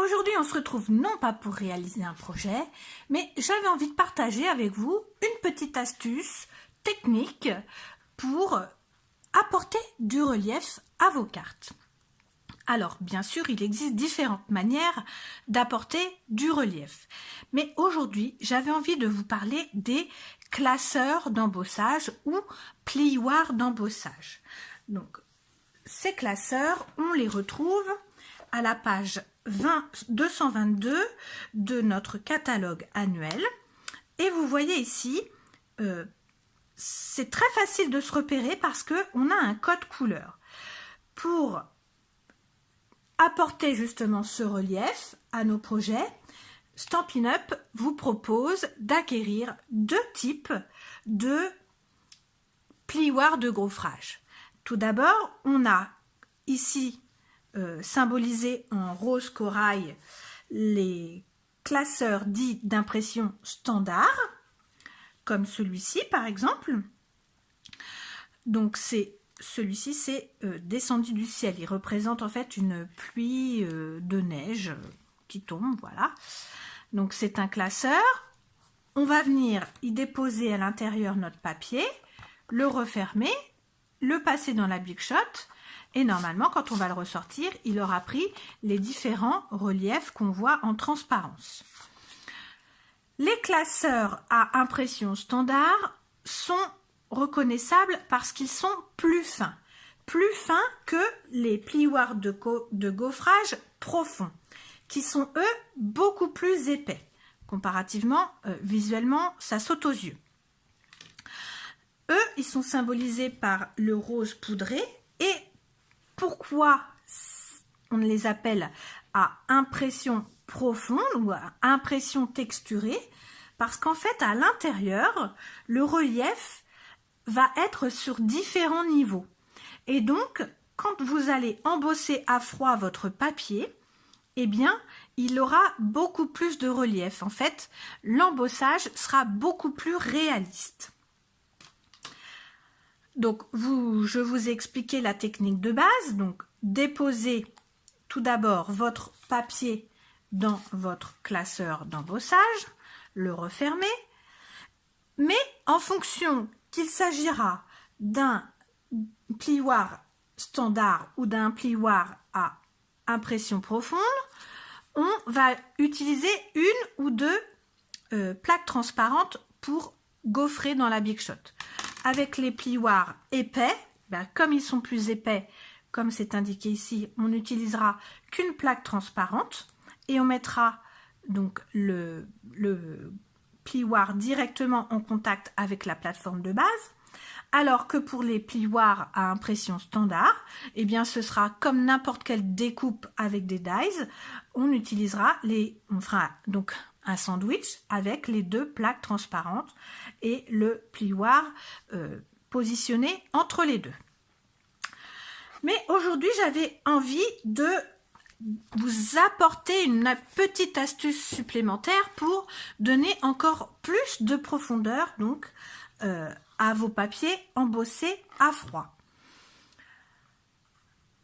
Aujourd'hui, on se retrouve non pas pour réaliser un projet, mais j'avais envie de partager avec vous une petite astuce technique pour apporter du relief à vos cartes. Alors, bien sûr, il existe différentes manières d'apporter du relief. Mais aujourd'hui, j'avais envie de vous parler des classeurs d'embossage ou plioirs d'embossage. Donc, ces classeurs, on les retrouve à la page 222 de notre catalogue annuel. Et vous voyez ici, c'est très facile de se repérer parce qu'on a un code couleur. Pour apporter justement ce relief à nos projets, Stampin' Up vous propose d'acquérir deux types de plioirs de gaufrage. Tout d'abord, on a ici symbolisé en rose corail les classeurs dits d'impression standard, comme celui-ci par exemple. Donc celui-ci c'est descendu du ciel, il représente en fait une pluie de neige qui tombe, voilà. Donc c'est un classeur, on va venir y déposer à l'intérieur notre papier, le refermer, le passer dans la Big Shot et normalement quand on va le ressortir, il aura pris les différents reliefs qu'on voit en transparence. Les classeurs à impression standard sont reconnaissables parce qu'ils sont plus fins que les plioirs de gaufrage profonds, qui sont eux beaucoup plus épais. Comparativement, visuellement, ça saute aux yeux. Eux, ils sont symbolisés par le rose poudré. Et pourquoi on les appelle à impression profonde ou à impression texturée? Parce qu'en fait, à l'intérieur, le relief va être sur différents niveaux. Et donc, quand vous allez embosser à froid votre papier, eh bien, il aura beaucoup plus de relief. En fait, l'embossage sera beaucoup plus réaliste. Donc, je vous ai expliqué la technique de base. Donc, déposez tout d'abord votre papier dans votre classeur d'embossage, le refermez, mais en fonction qu'il s'agira d'un plioir standard ou d'un plioir à impression profonde, on va utiliser une ou deux plaques transparentes pour gaufrer dans la Big Shot. Avec les plioirs épais, comme ils sont plus épais, comme c'est indiqué ici, on n'utilisera qu'une plaque transparente et on mettra donc le plioir directement en contact avec la plateforme de base. Alors que pour les plioirs à impression standard, eh bien ce sera comme n'importe quelle découpe avec des dies, on fera donc un sandwich avec les deux plaques transparentes et le plioir positionné entre les deux. Mais aujourd'hui, j'avais envie de vous apporter une petite astuce supplémentaire pour donner encore plus de profondeur donc à vos papiers embossés à froid.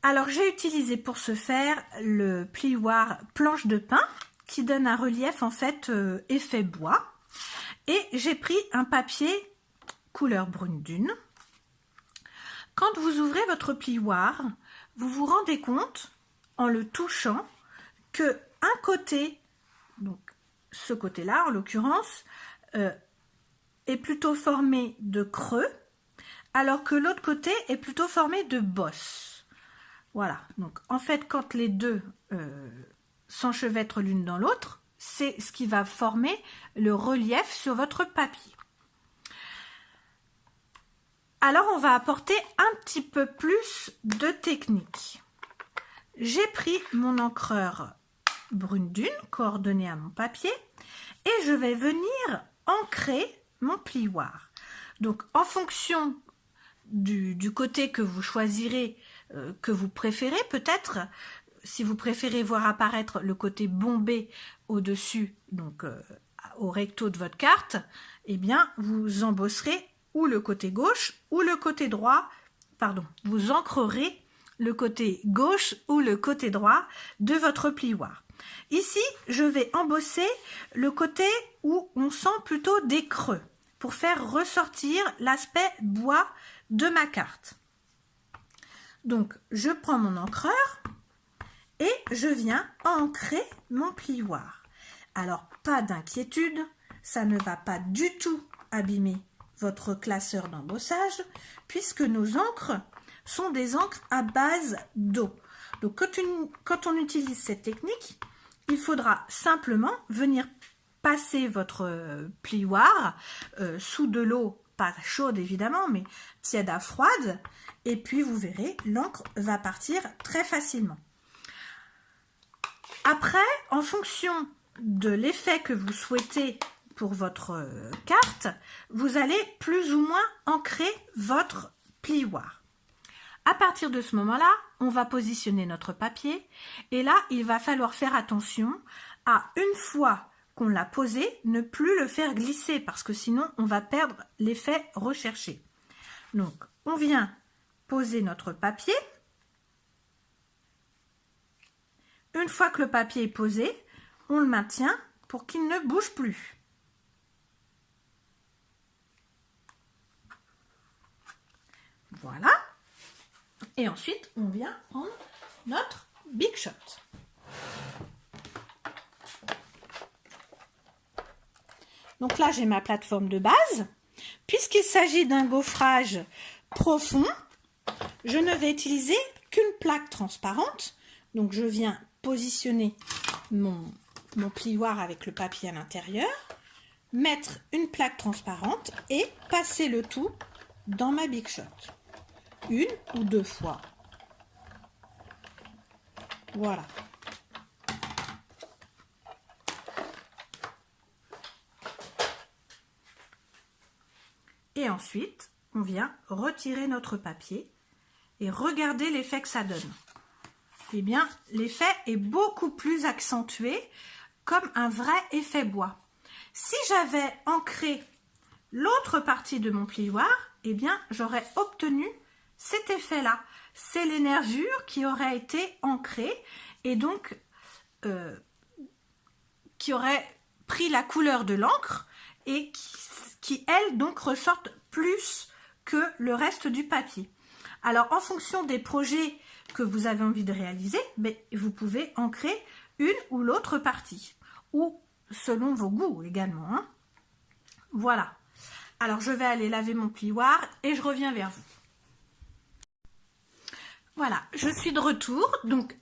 Alors j'ai utilisé pour ce faire le plioir planche de pin qui donne un relief en fait effet bois, et j'ai pris un papier couleur brune dune. Quand vous ouvrez votre plioir, vous vous rendez compte en le touchant que un côté, donc ce côté-là en l'occurrence, est plutôt formé de creux, alors que l'autre côté est plutôt formé de bosses. Voilà, donc en fait quand les deux s'enchevêtrent l'une dans l'autre, c'est ce qui va former le relief sur votre papier. Alors on va apporter un petit peu plus de technique. J'ai pris mon encreur brune dune coordonnée à mon papier et je vais venir ancrer mon plioir. Donc en fonction du côté que vous choisirez, que vous préférez, peut-être si vous préférez voir apparaître le côté bombé au-dessus, donc au recto de votre carte, eh bien vous embosserez ou le côté gauche ou le côté droit, vous ancrerez le côté gauche ou le côté droit de votre plioir. Ici, je vais embosser le côté où on sent plutôt des creux pour faire ressortir l'aspect bois de ma carte. Donc, je prends mon encreur et je viens ancrer mon plioir. Alors, pas d'inquiétude, ça ne va pas du tout abîmer votre classeur d'embossage puisque nos encres sont des encres à base d'eau. Donc, quand on utilise cette technique, il faudra simplement venir passer votre plioir sous de l'eau, pas chaude évidemment, mais tiède à froide, et puis vous verrez, l'encre va partir très facilement. Après, en fonction de l'effet que vous souhaitez pour votre carte, vous allez plus ou moins ancrer votre plioir. À partir de ce moment-là, on va positionner notre papier et là, il va falloir faire attention à, une fois qu'on l'a posé, ne plus le faire glisser parce que sinon, on va perdre l'effet recherché. Donc, on vient poser notre papier. Une fois que le papier est posé, on le maintient pour qu'il ne bouge plus. Voilà. Et ensuite, on vient prendre notre Big Shot. Donc là, j'ai ma plateforme de base. Puisqu'il s'agit d'un gaufrage profond, je ne vais utiliser qu'une plaque transparente. Donc, je viens positionner mon plioir avec le papier à l'intérieur, mettre une plaque transparente et passer le tout dans ma Big Shot. Une ou deux fois. Voilà. Et ensuite, on vient retirer notre papier et regarder l'effet que ça donne. Eh bien, l'effet est beaucoup plus accentué, comme un vrai effet bois. Si j'avais ancré l'autre partie de mon plioir, eh bien, j'aurais obtenu cet effet-là. C'est les nervures qui auraient été ancrées et donc qui auraient pris la couleur de l'encre et qui, elles, donc ressortent plus que le reste du papier. Alors, en fonction des projets que vous avez envie de réaliser, vous pouvez ancrer une ou l'autre partie, ou selon vos goûts également, hein. Voilà. Alors, je vais aller laver mon plioir et je reviens vers vous. Voilà, je suis de retour. Donc,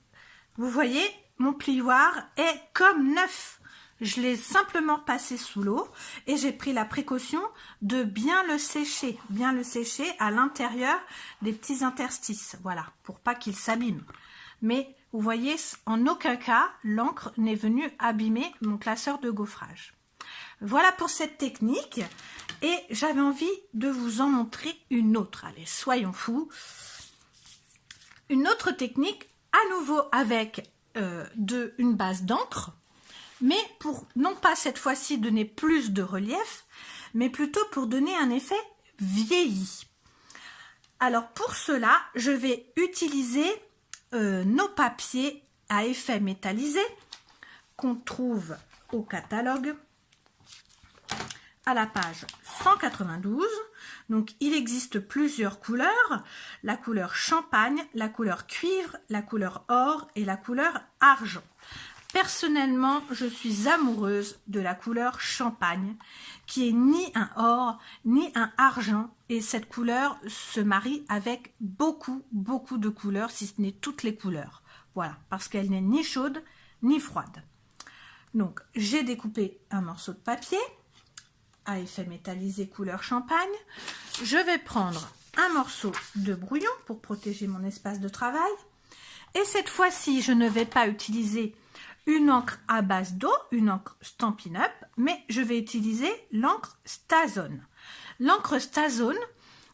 vous voyez, mon plioir est comme neuf. Je l'ai simplement passé sous l'eau et j'ai pris la précaution de bien le sécher à l'intérieur des petits interstices, voilà, pour pas qu'il s'abîme. Mais vous voyez, en aucun cas, l'encre n'est venue abîmer mon classeur de gaufrage. Voilà pour cette technique et j'avais envie de vous en montrer une autre. Allez, soyons fous. Une autre technique, à nouveau avec une base d'encre, mais pour non pas cette fois-ci donner plus de relief, mais plutôt pour donner un effet vieilli. Alors pour cela, je vais utiliser nos papiers à effet métallisé qu'on trouve au catalogue à la page 192. Donc il existe plusieurs couleurs, la couleur champagne, la couleur cuivre, la couleur or et la couleur argent. Personnellement, je suis amoureuse de la couleur champagne, qui est ni un or, ni un argent. Et cette couleur se marie avec beaucoup de couleurs, si ce n'est toutes les couleurs. Voilà, parce qu'elle n'est ni chaude, ni froide. Donc, j'ai découpé un morceau de papier à effet métallisé couleur champagne. Je vais prendre un morceau de brouillon pour protéger mon espace de travail. Et cette fois-ci, je ne vais pas utiliser une encre à base d'eau, une encre Stampin' Up, mais je vais utiliser l'encre StaZone. L'encre StaZone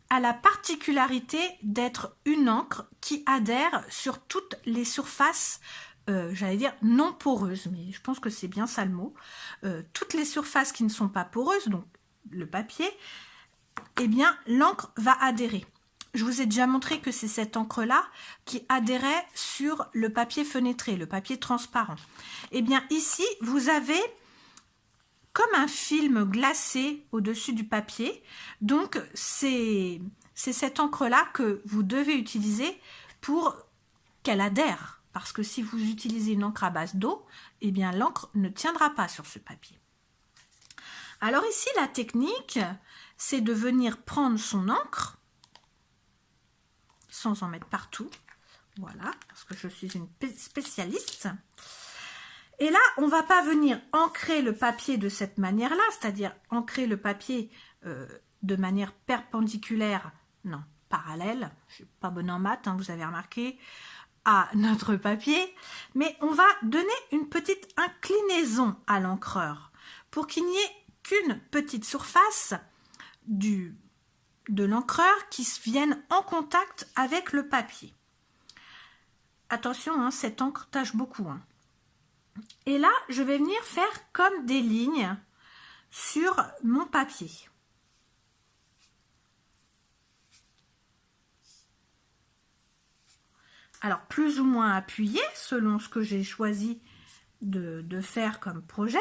a la particularité d'être une encre qui adhère sur toutes les surfaces, j'allais dire non poreuses, mais je pense que c'est bien ça le mot. Toutes les surfaces qui ne sont pas poreuses, donc le papier, eh bien l'encre va adhérer. je vous ai déjà montré que c'est cette encre-là qui adhérait sur le papier fenêtré, le papier transparent. Et bien ici, vous avez comme un film glacé au-dessus du papier. Donc, c'est cette encre-là que vous devez utiliser pour qu'elle adhère. Parce que si vous utilisez une encre à base d'eau, eh bien l'encre ne tiendra pas sur ce papier. Alors ici, la technique, c'est de venir prendre son encre, sans en mettre partout. Voilà, parce que je suis une spécialiste. Et là, on ne va pas venir ancrer le papier de cette manière-là, c'est-à-dire ancrer le papier de manière perpendiculaire, non, parallèle, je ne suis pas bonne en maths, hein, vous avez remarqué, à notre papier, mais on va donner une petite inclinaison à l'encreur pour qu'il n'y ait qu'une petite surface de l'encreur qui vienne en contact avec le papier. Attention, hein, cette encre tache beaucoup. Hein. Et là, je vais venir faire comme des lignes sur mon papier. Alors, plus ou moins appuyé, selon ce que j'ai choisi de faire comme projet.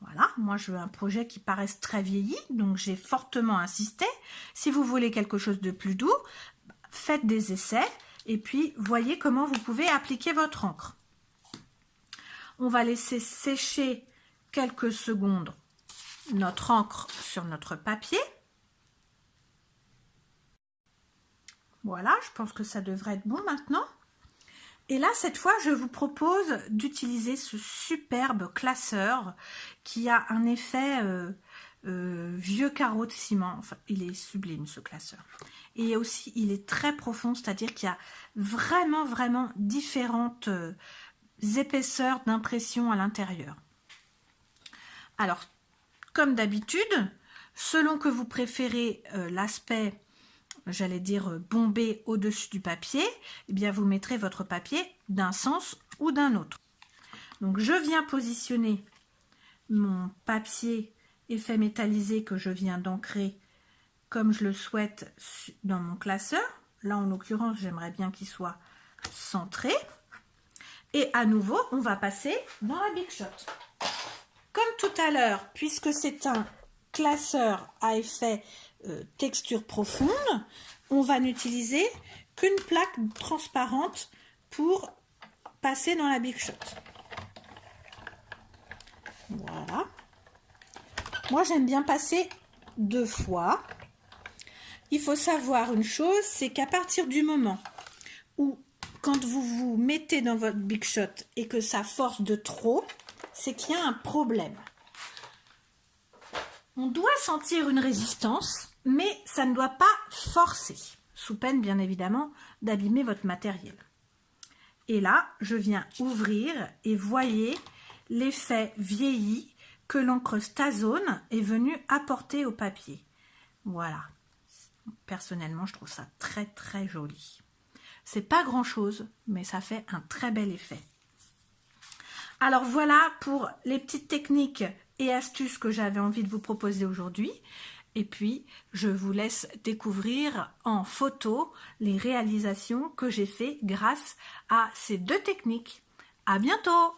Voilà, moi je veux un projet qui paraisse très vieilli, donc j'ai fortement insisté. Si vous voulez quelque chose de plus doux, faites des essais et puis voyez comment vous pouvez appliquer votre encre. On va laisser sécher quelques secondes notre encre sur notre papier. Voilà, je pense que ça devrait être bon maintenant. Et là, cette fois, je vous propose d'utiliser ce superbe classeur qui a un effet vieux carreau de ciment. Enfin, il est sublime, ce classeur. Et aussi, il est très profond, c'est-à-dire qu'il y a vraiment, vraiment différentes épaisseurs d'impression à l'intérieur. Alors, comme d'habitude, selon que vous préférez l'aspect, j'allais dire bombé au-dessus du papier, eh bien vous mettrez votre papier d'un sens ou d'un autre. Donc je viens positionner mon papier effet métallisé que je viens d'ancrer comme je le souhaite dans mon classeur. Là en l'occurrence j'aimerais bien qu'il soit centré. Et à nouveau on va passer dans la Big Shot. Comme tout à l'heure, puisque c'est un classeur à effet texture profonde, on va n'utiliser qu'une plaque transparente pour passer dans la Big Shot. Voilà. Moi, j'aime bien passer 2 fois. Il faut savoir une chose, c'est qu'à partir du moment où, quand vous vous mettez dans votre Big Shot et que ça force de trop, c'est qu'il y a un problème. On doit sentir une résistance, mais ça ne doit pas forcer, sous peine bien évidemment d'abîmer votre matériel. Et là, je viens ouvrir et voyez l'effet vieilli que l'encre Stazone est venue apporter au papier. Voilà. Personnellement, je trouve ça très très joli. C'est pas grand chose, mais ça fait un très bel effet. Alors voilà pour les petites techniques et astuces que j'avais envie de vous proposer aujourd'hui. Et puis, je vous laisse découvrir en photo les réalisations que j'ai fait grâce à ces 2 techniques. À bientôt!